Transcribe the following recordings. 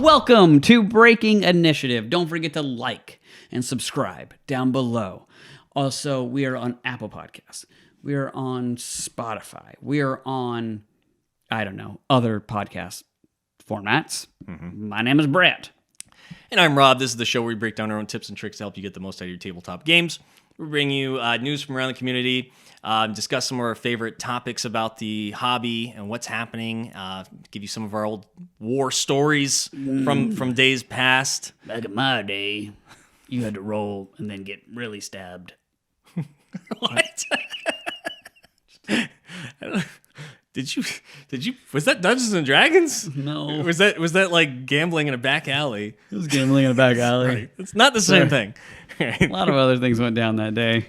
Welcome to Breaking Initiative. Don't forget to like and subscribe down below. Also, we are on Apple Podcasts. We are on Spotify. We are on, I don't know, other podcast formats. My name is Brett. And I'm Rob. This is the show where we break down our own tips and tricks to help you get the most out of your tabletop games. We bring you news from around the community, discuss some of our favorite topics about the hobby and what's happening, give you some of our old war stories from days past. Back in my day, you had to roll and then get really stabbed. What? Did you? Was that Dungeons and Dragons? No. Was that like gambling in a back alley? It was gambling in a back alley. Right. It's not the same thing. A lot of other things went down that day.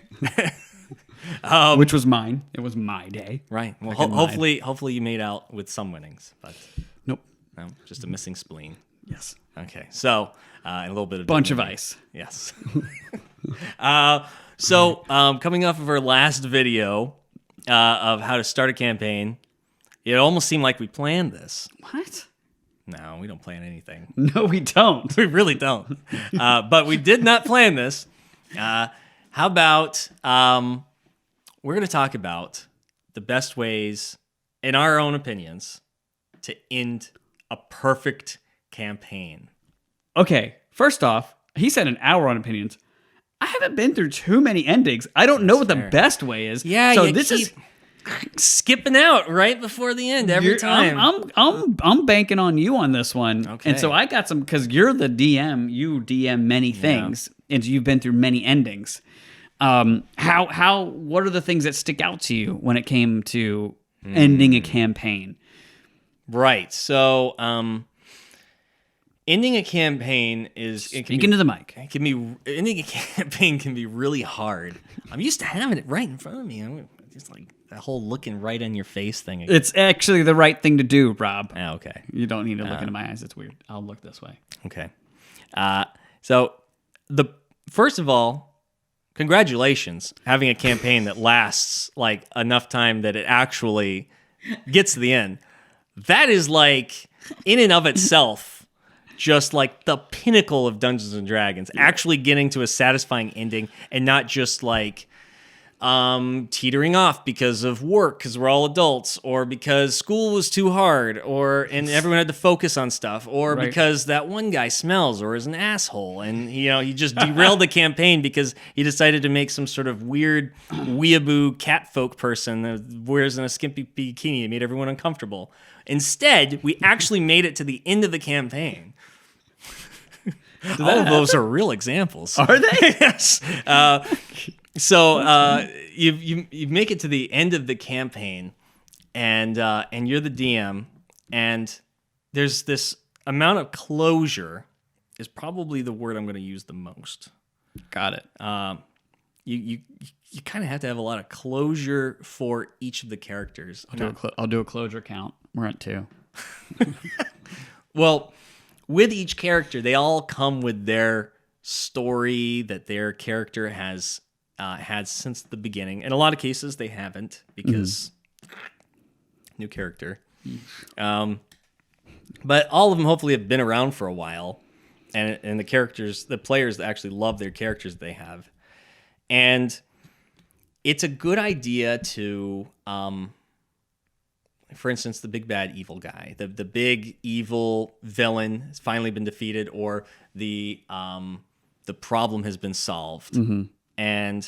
Which was mine. It was my day. Right. Well, hopefully you made out with some winnings, but nope. No, just a missing spleen. Yes. Okay. So, and a little bit of bunch of ice. Yes. So, coming off of our last video of how to start a campaign, it almost seemed like we planned this. What? No, we don't plan anything. No, we don't. We really don't. But we did not plan this. How about we're going to talk about the best ways, in our own opinions, to end a perfect campaign. Okay, first off, he said an hour on opinions. I haven't been through too many endings. I don't know what the best way is. Yeah, so you this keep is skipping out right before the end every time. I'm banking on you on this one. Okay. And so I got some, because you're the DM. You DM many things, and you've been through many endings. What are the things that stick out to you when it came to ending a campaign? Right. So, ending a campaign is Speaking to the mic. Ending a campaign can be really hard. I'm used to having it right in front of me. I'm just like that whole looking right in your face thing. It's actually the right thing to do, Rob. Oh, okay. You don't need to look into my eyes. It's weird. I'll look this way. Okay. So first of all, congratulations having a campaign that lasts like enough time that it actually gets to the end. That is like in and of itself just like the pinnacle of Dungeons and Dragons, actually getting to a satisfying ending and not just like teetering off because of work, because we're all adults, or because school was too hard, and everyone had to focus on stuff, or because that one guy smells or is an asshole, and he just derailed the campaign because he decided to make some sort of weird weeaboo catfolk person that wears in a skimpy bikini and made everyone uncomfortable. Instead, we actually made it to the end of the campaign. All of those are real examples. Are they? Yes. So you make it to the end of the campaign, and you're the DM, and there's this amount of closure is probably the word I'm going to use the most. Got it. You kind of have to have a lot of closure for each of the characters. I'll do a closure count. We're at 2. Well, with each character, they all come with their story that their character has had since the beginning. In a lot of cases, they haven't because new character. But all of them hopefully have been around for a while, and the players that actually love their characters they have. And it's a good idea to, for instance, the big bad evil guy, the big evil villain has finally been defeated, or the problem has been solved. And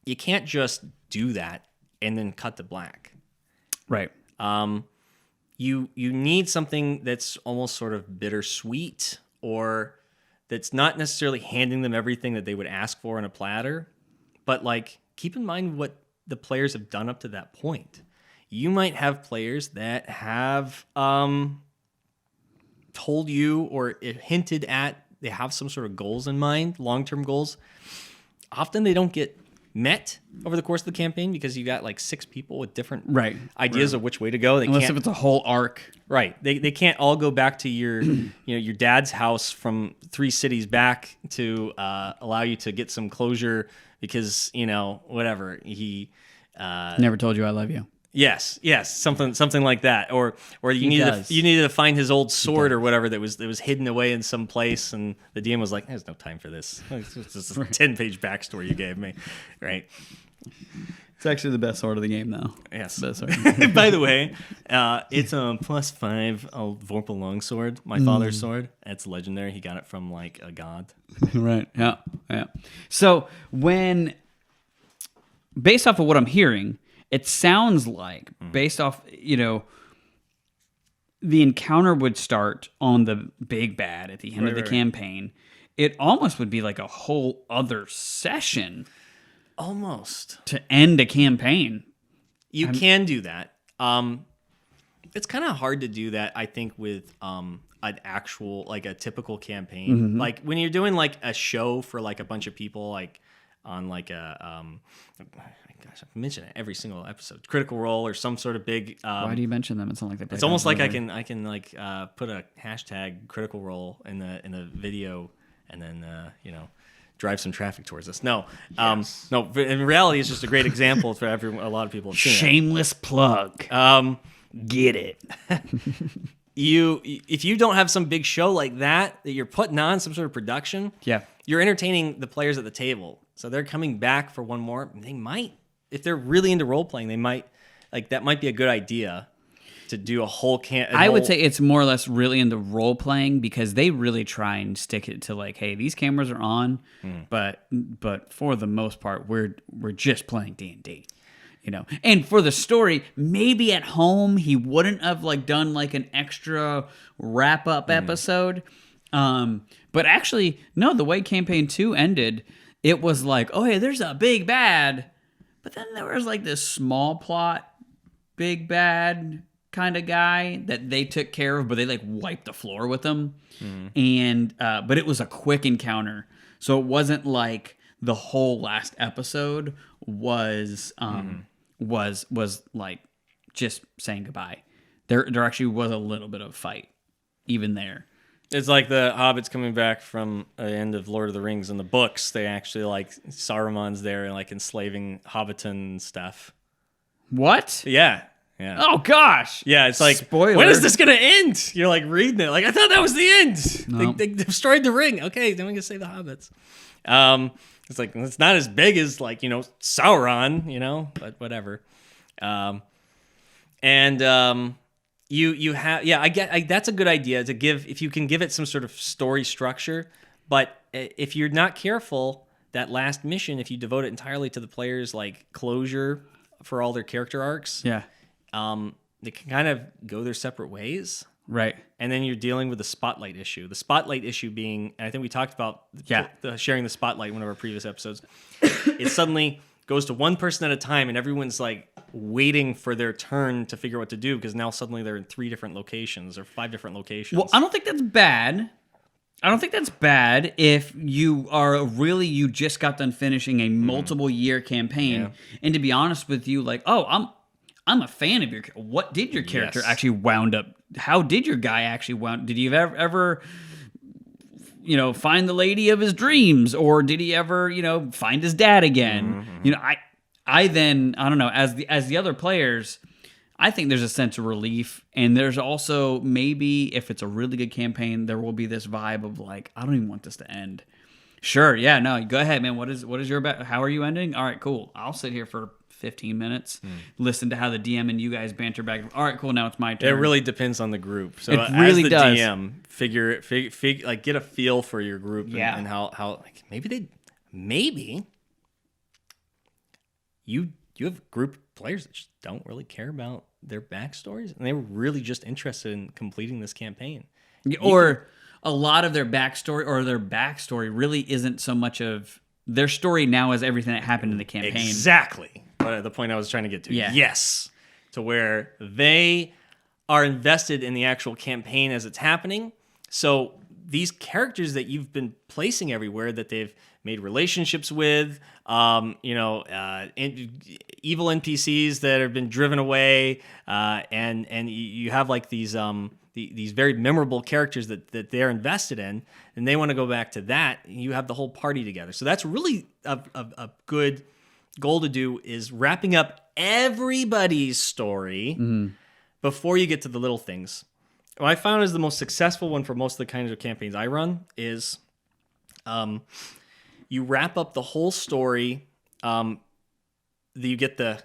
you can't just do that and then cut to black. Right. You need something that's almost sort of bittersweet, or that's not necessarily handing them everything that they would ask for in a platter, but like keep in mind what the players have done up to that point. You might have players that have told you or hinted at they have some sort of goals in mind, long-term goals. Often they don't get met over the course of the campaign because you got like 6 people with different ideas of which way to go. Unless if it's a whole arc. Right. They can't all go back to your your dad's house from 3 cities back to allow you to get some closure because, whatever. He never told you I love you. Yes, something like that, or you needed to find his old sword or whatever that was hidden away in some place, and the DM was like, "There's no time for this. This is a 10-page backstory you gave me, right?" It's actually the best sword of the game, though. Yes. Best sword. By the way, it's a +5 Vorpal longsword, my father's sword. It's legendary. He got it from like a god. Right. Yeah. Yeah. So based off of what I'm hearing, it sounds like, based off, the encounter would start on the big bad at the end of the campaign. It almost would be like a whole other session. Almost. To end a campaign. You can do that. It's kind of hard to do that, I think, with an actual, like a typical campaign. Mm-hmm. Like when you're doing like a show for like a bunch of people, like on like a, gosh, I've mentioned it every single episode, Critical Role or some sort of big. Why do you mention them? It's not like that. It's almost like I can like put a hashtag Critical Role in the video, and then drive some traffic towards us. No, no. In reality, it's just a great example for a lot of people. Have seen Shameless plug. Get it. If you don't have some big show like that you're putting on, some sort of production, you're entertaining the players at the table. So they're coming back for one more. They might, if they're really into role playing, they might that might be a good idea to do a whole I would say it's more or less really into role playing, because they really try and stick it to like, hey, these cameras are on, but for the most part, we're just playing D&D. And for the story, maybe at home he wouldn't have like done like an extra wrap up episode. But actually, no, the way campaign 2 ended, it was like, oh hey, there's a big bad, but then there was like this small plot big bad kind of guy that they took care of, but they like wiped the floor with him. And but it was a quick encounter, so it wasn't like the whole last episode was like just saying goodbye. There actually was a little bit of a fight even there. It's like the hobbits coming back from the end of Lord of the Rings in the books. They actually like Saruman's there and like enslaving Hobbiton stuff. What? Yeah. Oh gosh. Yeah, it's like, spoiler. When is this gonna end? You're like reading it, like I thought that was the end. Nope. They destroyed the ring. Okay, then we can save the hobbits. It's like it's not as big as like Sauron, but whatever. You have that's a good idea to give, if you can give it some sort of story structure. But if you're not careful, that last mission, if you devote it entirely to the players like closure for all their character arcs, they can kind of go their separate ways. Right. And then you're dealing with the spotlight issue. The spotlight issue being, and I think we talked about sharing the spotlight in one of our previous episodes. It suddenly goes to one person at a time, and everyone's like waiting for their turn to figure out what to do, because now suddenly they're in 3 different locations or 5 different locations. Well, I don't think that's bad. If you just got done finishing a multiple year campaign. Yeah. And to be honest with you, like, I'm a fan of your. What did your character actually wound up? How did your guy actually wound? Did you ever find the lady of his dreams, or did he ever find his dad again? Mm-hmm. I don't know. As the other players, I think there's a sense of relief, and there's also maybe if it's a really good campaign, there will be this vibe of like, I don't even want this to end. Sure, yeah, no, go ahead, man. What is your how are you ending? All right, cool. I'll sit here for 15 minutes, listen to how the DM and you guys banter back. All right, cool. Now it's my turn. It really depends on the group. So it really does. DM, figure like get a feel for your group and how like maybe you have a group of players that just don't really care about their backstories, and they were really just interested in completing this campaign. Or a lot of their backstory really isn't so much of their story now as everything that happened in the campaign. Exactly. The point I was trying to get to. Yeah. Yes. To where they are invested in the actual campaign as it's happening. So these characters that you've been placing everywhere, that they've made relationships with, evil NPCs that have been driven away, and you have like these very memorable characters that they're invested in, and they want to go back to that. You have the whole party together. So that's really a good goal to do, is wrapping up everybody's story before you get to the little things. What I found is the most successful one for most of the kinds of campaigns I run is you wrap up the whole story. You get the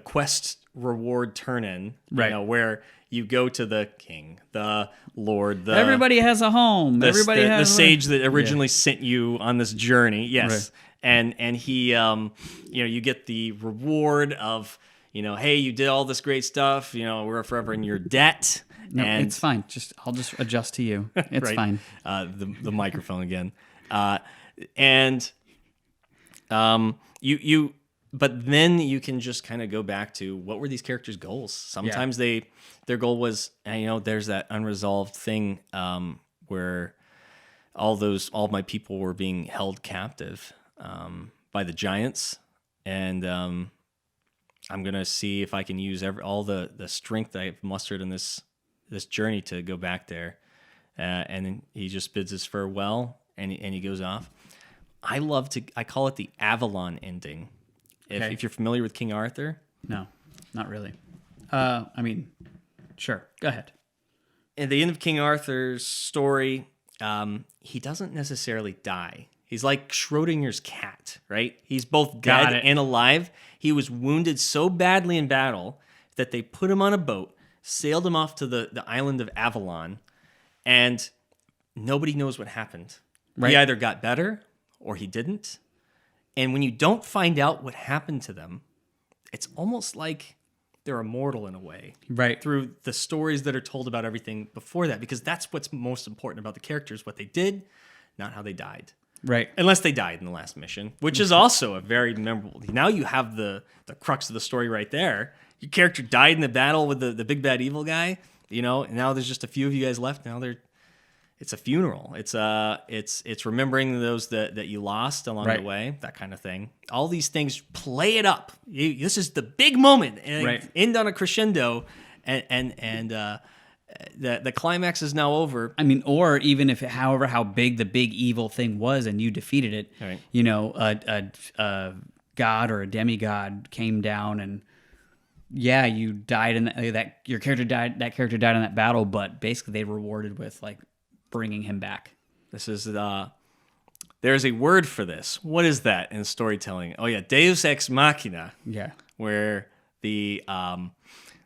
quest reward turn-in, where you go to the king, the lord, everybody has a home. Everybody has the sage that originally sent you on this journey. Yes, right. And he, you get the reward of, hey, you did all this great stuff. We're forever in your debt. No, and it's fine. I'll just adjust to you. It's fine. The microphone again, and you. But then you can just kind of go back to what were these characters' goals. Sometimes their goal was, there's that unresolved thing where all my people were being held captive by the giants, and I'm gonna see if I can use all the strength I've mustered in this journey to go back there. And then he just bids his farewell, and he goes off. I call it the Avalon Ending. If you're familiar with King Arthur. No, not really. Sure. Go ahead. At the end of King Arthur's story, he doesn't necessarily die. He's like Schrodinger's cat, right? He's both dead and alive. He was wounded so badly in battle that they put him on a boat, sailed him off to the island of Avalon, and nobody knows what happened. Right. He either got better or he didn't. And when you don't find out what happened to them, it's almost like they're immortal in a way. Right. Through the stories that are told about everything before that. Because that's what's most important about the characters, what they did, not how they died. Right. Unless they died in the last mission, which is also a very memorable. Now you have the crux of the story right there. Your character died in the battle with the big bad evil guy, and now there's just a few of you guys left. Now it's a funeral. It's remembering those that you lost along the way, that kind of thing. All these things play it up. This is the big moment, and end on a crescendo, and the climax is now over. Or even if, however, how big the big evil thing was, and you defeated it. Right. A god or a demigod came down, and you died in that. Your character died. That character died in that battle, but basically they rewarded with bringing him back. This is there's a word for this. What is that in storytelling? Oh yeah, Deus ex machina. Yeah, where the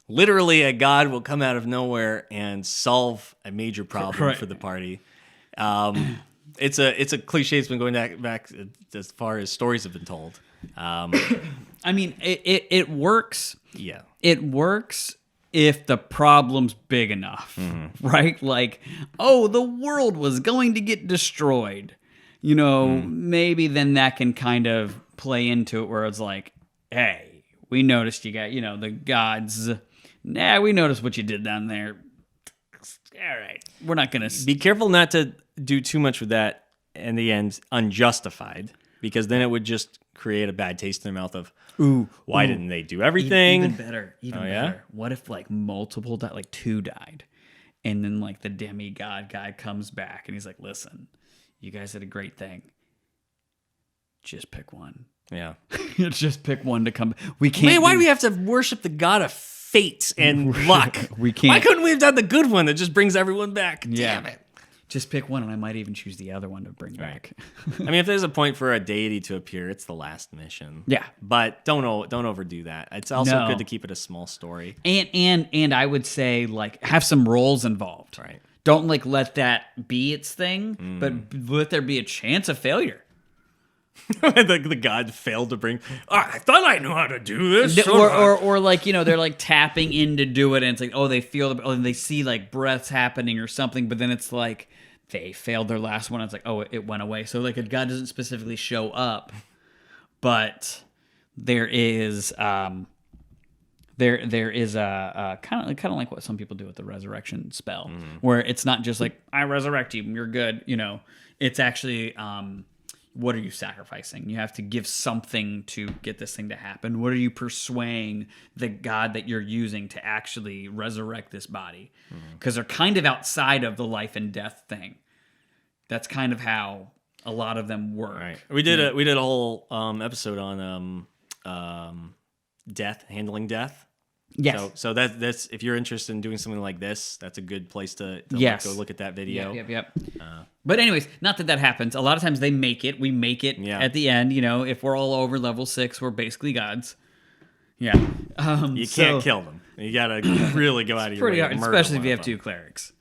literally a god will come out of nowhere and solve a major problem for the party. It's a cliche. It's been going back as far as stories have been told. It works. Yeah, it works. If the problem's big enough, right? The world was going to get destroyed. Maybe then that can kind of play into it where it's like, hey, we noticed you got, the gods. We noticed what you did down there. All right. We're not going to... Be careful not to do too much with that in the end, unjustified, because then it would just create a bad taste in their mouth of, why didn't they do everything? Even better. Better. What if multiple died, 2 died, and then the demigod guy comes back and he's like, listen, you guys did a great thing. Just pick one. Yeah. Just pick one to come. We can't. Man, why do we have to worship the god of fate and luck? We can't. Why couldn't we have done the good one that just brings everyone back? Damn it. Just pick one, and I might even choose the other one to bring back. If there's a point for a deity to appear, it's the last mission. Yeah, but don't overdo that. It's also good to keep it a small story. And I would say have some roles involved. Right. Don't let that be its thing, but let there be a chance of failure. the god failed to bring. I thought I knew how to do this. Or they're tapping in to do it, and it's they feel and they see breaths happening or something, but then it's they failed their last one. It's it went away. So a god doesn't specifically show up, but there is there is a kind of like what some people do with the resurrection spell, where it's not just I resurrect you, you're good. It's actually what are you sacrificing? You have to give something to get this thing to happen. What are you persuading the god that you're using to actually resurrect this body? Because they're kind of outside of the life and death thing. That's kind of how a lot of them work. Right. We did a whole episode on handling death. Yes. So that's if you're interested in doing something like this, that's a good place to Yes. go look at that video. Yep. But anyways, not that happens. A lot of times they make it. We make it at the end. You know, if we're all over level 6, we're basically gods. Yeah. You can't kill them. You gotta really go out of your way. Pretty hard, to murder especially if one you of have them. 2 clerics.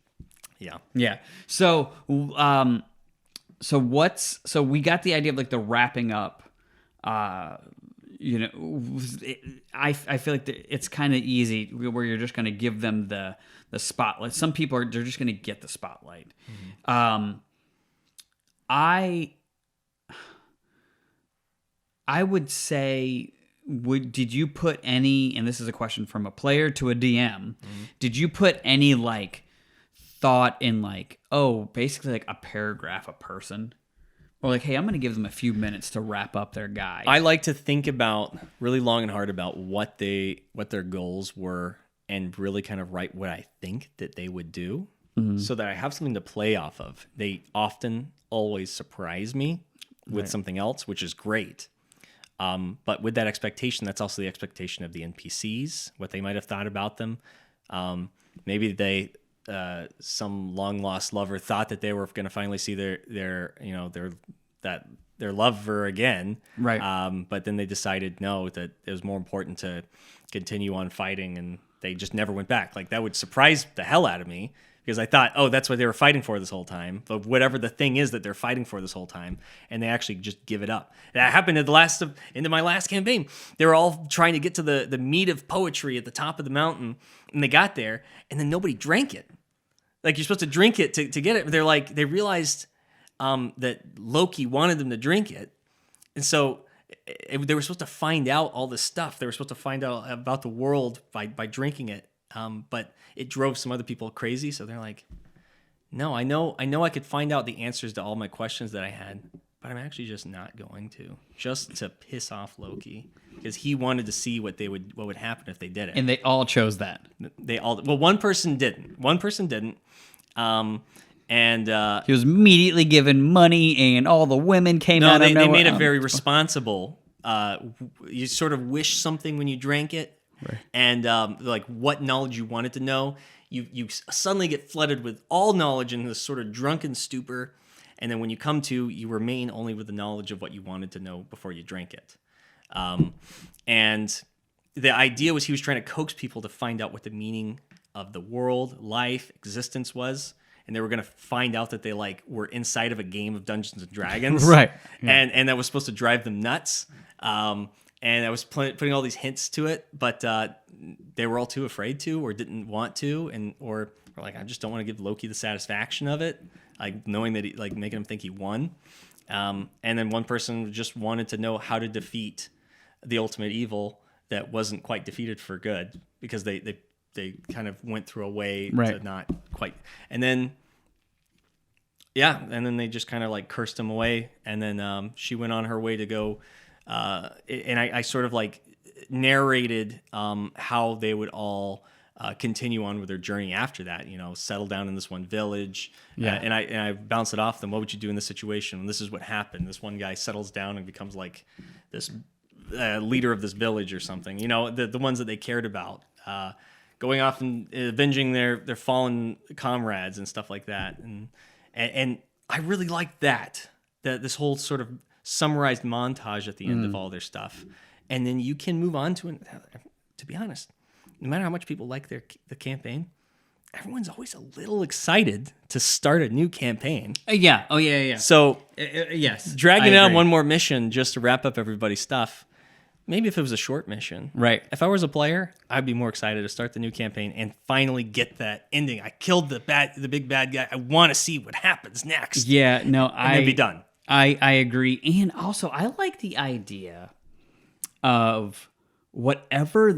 Yeah. Yeah. So, so we got the idea of like the wrapping up. You know, I feel like it's kind of easy where you're just going to give them the spotlight. Some people they're just going to get the spotlight. Mm-hmm. I would say, did you put any? And this is a question from a player to a DM. Mm-hmm. Did you put any like thought in like, oh, basically like a paragraph a person? Or like, hey, I'm going to give them a few minutes to wrap up their guide. I like to think about really long and hard about what their goals were and really kind of write what I think that they would do so that I have something to play off of. They often always surprise me with something else, which is great. But with that expectation, that's also the expectation of the NPCs, what they might have thought about them. Maybe some long lost lover thought that they were going to finally see their lover again, right? But then they decided no, that it was more important to continue on fighting, and they just never went back. Like that would surprise the hell out of me because I thought, oh, that's what they were fighting for this whole time, but whatever the thing is that they're fighting for this whole time, and they actually just give it up. That happened into my last campaign. They were all trying to get to the meat of poetry at the top of the mountain, and they got there, and then nobody drank it. Like you're supposed to drink it to get it. They realized that Loki wanted them to drink it, and so they were supposed to find out all this stuff. They were supposed to find out about the world by drinking it, but it drove some other people crazy. So they're like, "No, I know I could find out the answers to all my questions that I had, but I'm actually just not going to, just to piss off Loki because he wanted to see what would happen if they did it." And they all chose that. One person didn't. And he was immediately given money, and all the women came out of nowhere. They made it very responsible. You sort of wish something when you drank it, right. And like what knowledge you wanted to know. You suddenly get flooded with all knowledge in this sort of drunken stupor, and then when you come to, you remain only with the knowledge of what you wanted to know before you drank it. And the idea was he was trying to coax people to find out what the meaning of the world, life, existence was. And they were going to find out that they were inside of a game of Dungeons and Dragons, right? Yeah. And that was supposed to drive them nuts. And I was putting all these hints to it, but they were all too afraid to, or didn't want to, or were like, I just don't want to give Loki the satisfaction of it, like knowing that making him think he won. And then one person just wanted to know how to defeat the ultimate evil that wasn't quite defeated for good, because they kind of went through a way to not quite. And then, and then they just kind of cursed him away. And then she went on her way to go. And I sort of narrated how they would all continue on with their journey after that, settle down in this one village. And I bounced it off them. What would you do in this situation? And this is what happened. This one guy settles down and becomes this leader of this village or something, the ones that they cared about. Going off and avenging their fallen comrades and stuff like that, and I really liked that this whole sort of summarized montage at the end of all their stuff, and then you can move on to it. To be honest, no matter how much people like the campaign, everyone's always a little excited to start a new campaign. Yeah. Oh yeah. So yes, dragging it on one more mission just to wrap up everybody's stuff. Maybe if it was a short mission. Right. If I was a player, I'd be more excited to start the new campaign and finally get that ending. I killed the big bad guy. I want to see what happens next. Yeah, no, and then be done. I agree. And also, I like the idea of whatever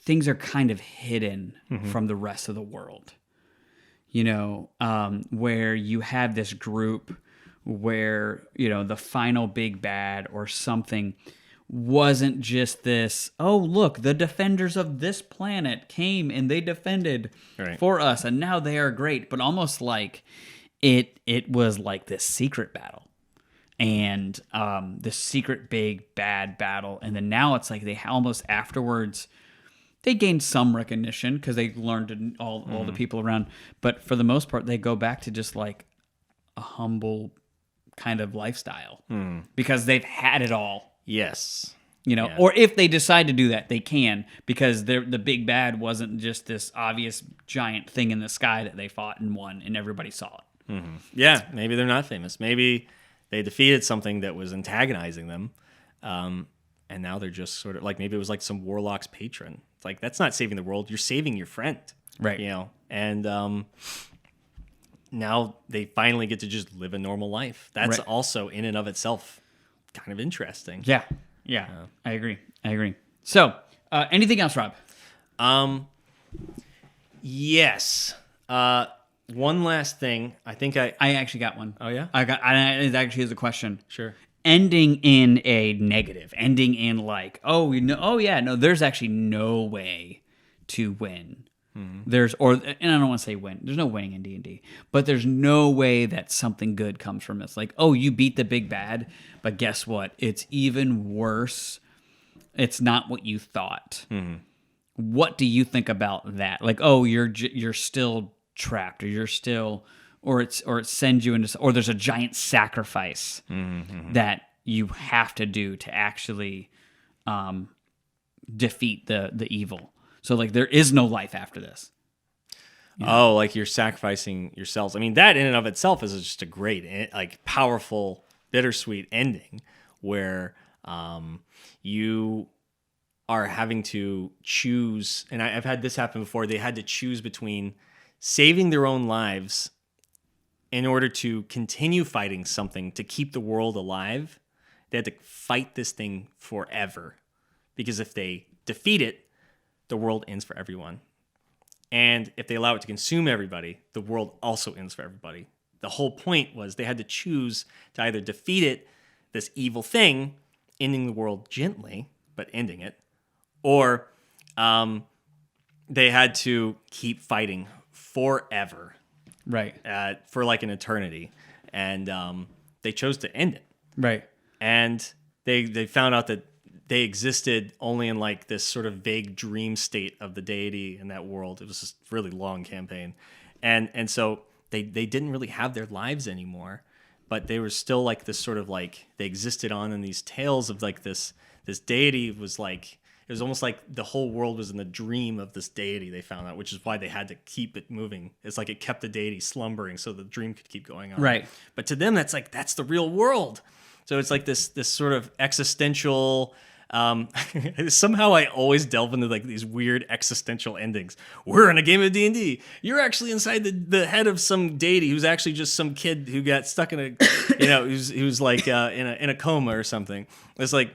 things are kind of hidden from the rest of the world. Where you have this group where the final big bad or something wasn't just this, oh look, the defenders of this planet came and they defended for us and now they are great, but almost like it was like this secret battle, and this secret big bad battle, and then now it's like they almost afterwards they gained some recognition because they learned all the people around, but for the most part they go back to just like a humble kind of lifestyle because they've had it all. Yes. Yeah. Or if they decide to do that, they can, because the big bad wasn't just this obvious giant thing in the sky that they fought and won and everybody saw it. Mm-hmm. Yeah, maybe they're not famous. Maybe they defeated something that was antagonizing them, and now they're just sort of like, maybe it was like some warlock's patron. It's like, that's not saving the world. You're saving your friend. Right. And now they finally get to just live a normal life. That's also in and of itself kind of interesting. Yeah, I agree. So, anything else, Rob? Yes. One last thing. I think I actually got one. Oh yeah? It actually is a question. Sure. Ending in a negative. Ending in like, there's actually no way to win. And I don't want to say win. There's no winning in D&D, but there's no way that something good comes from this. Like, you beat the big bad, but guess what? It's even worse. It's not what you thought. What do you think about that? Like, you're still trapped, or you're still, or it sends you into, or there's a giant sacrifice that you have to do to actually defeat the evil. So, like, there is no life after this. Oh, like you're sacrificing yourselves. I mean, that in and of itself is just a great, like, powerful, bittersweet ending where you are having to choose. And I've had this happen before. They had to choose between saving their own lives in order to continue fighting something to keep the world alive. They had to fight this thing forever, because if they defeat it, the world ends for everyone. And if they allow it to consume everybody, the world also ends for everybody. The whole point was they had to choose to either defeat it, this evil thing, ending the world gently, but ending it, or they had to keep fighting forever. Right. For like an eternity. And they chose to end it. Right. And they found out that they existed only in like this sort of vague dream state of the deity in that world. It was just a really long campaign. And so they didn't really have their lives anymore, but they were still like this sort of like, they existed on in these tales of like this deity was like, it was almost like the whole world was in the dream of this deity, they found out, which is why they had to keep it moving. It's like it kept the deity slumbering so the dream could keep going on. Right. But to them, that's the real world. So it's like this sort of existential. Somehow I always delve into like these weird existential endings. We're in a game of D&D. You're actually inside the head of some deity who's actually just some kid who got stuck in a, who's like in a coma or something. It's like,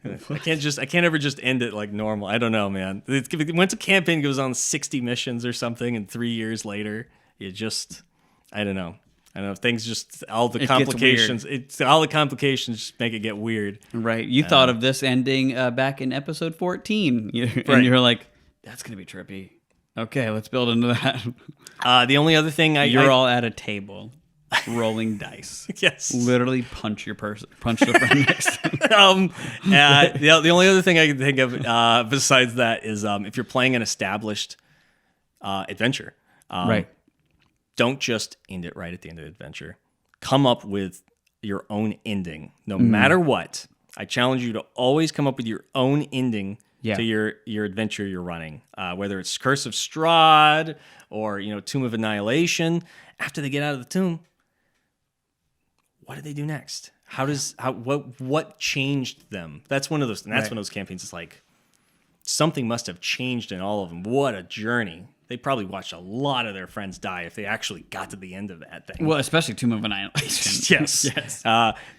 I can't ever just end it like normal. I don't know, man. Once a campaign goes on 60 missions or something, and 3 years later, I don't know. Things just all the complications just make it get weird. Right. You thought of this ending back in episode 14, and you're like, "That's gonna be trippy." Okay, let's build into that. The only other thing you're all at a table, rolling dice. Yes. Literally punch the friend next to you. The only other thing I can think of besides that is if you're playing an established adventure, right. Don't just end it right at the end of the adventure. Come up with your own ending, no matter what. I challenge you to always come up with your own ending to your adventure you're running. Whether it's Curse of Strahd or Tomb of Annihilation. After they get out of the tomb, what do they do next? What changed them? That's one of those. And that's one of those campaigns. It's like something must have changed in all of them. What a journey! They probably watched a lot of their friends die if they actually got to the end of that thing. Well, especially Tomb of Annihilation. Yes.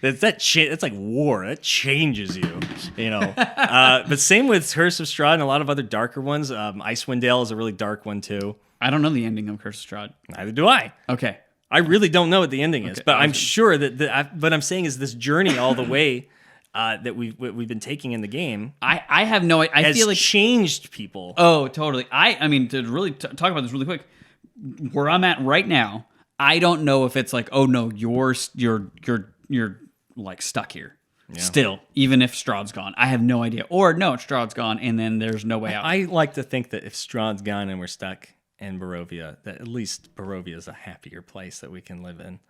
That's like war. That changes you, But same with Curse of Strahd and a lot of other darker ones. Icewind Dale is a really dark one too. I don't know the ending of Curse of Strahd. Neither do I. Okay. I really don't know what the ending is, but I'm sure that what I'm saying is this journey all the way that we've been taking in the game. I have no. I feel like changed people. Oh, totally. I mean, to really talk about this really quick, where I'm at right now, I don't know if it's like, oh no, you're you're like stuck here. Still, even if Strahd's gone. I have no idea. Or no, Strahd's gone, and then there's no way out. I like to think that if Strahd's gone and we're stuck in Barovia, that at least Barovia is a happier place that we can live in.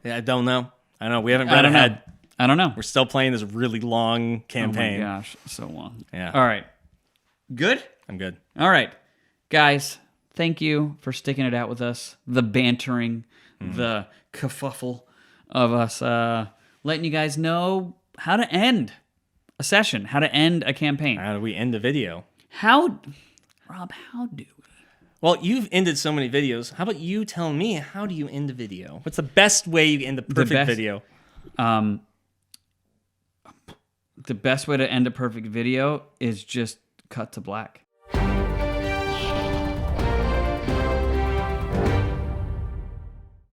Yeah, I don't know. We haven't read ahead. I don't know. We're still playing this really long campaign. Oh my gosh, so long. Yeah. All right. Good? I'm good. All right. Guys, thank you for sticking it out with us. The bantering, the kerfuffle of us letting you guys know how to end a session, how to end a campaign. How do we end a video? Rob, how do we? Well, you've ended so many videos. How about you tell me, how do you end a video? What's the best way you end a perfect video? The best way to end a perfect video is just cut to black.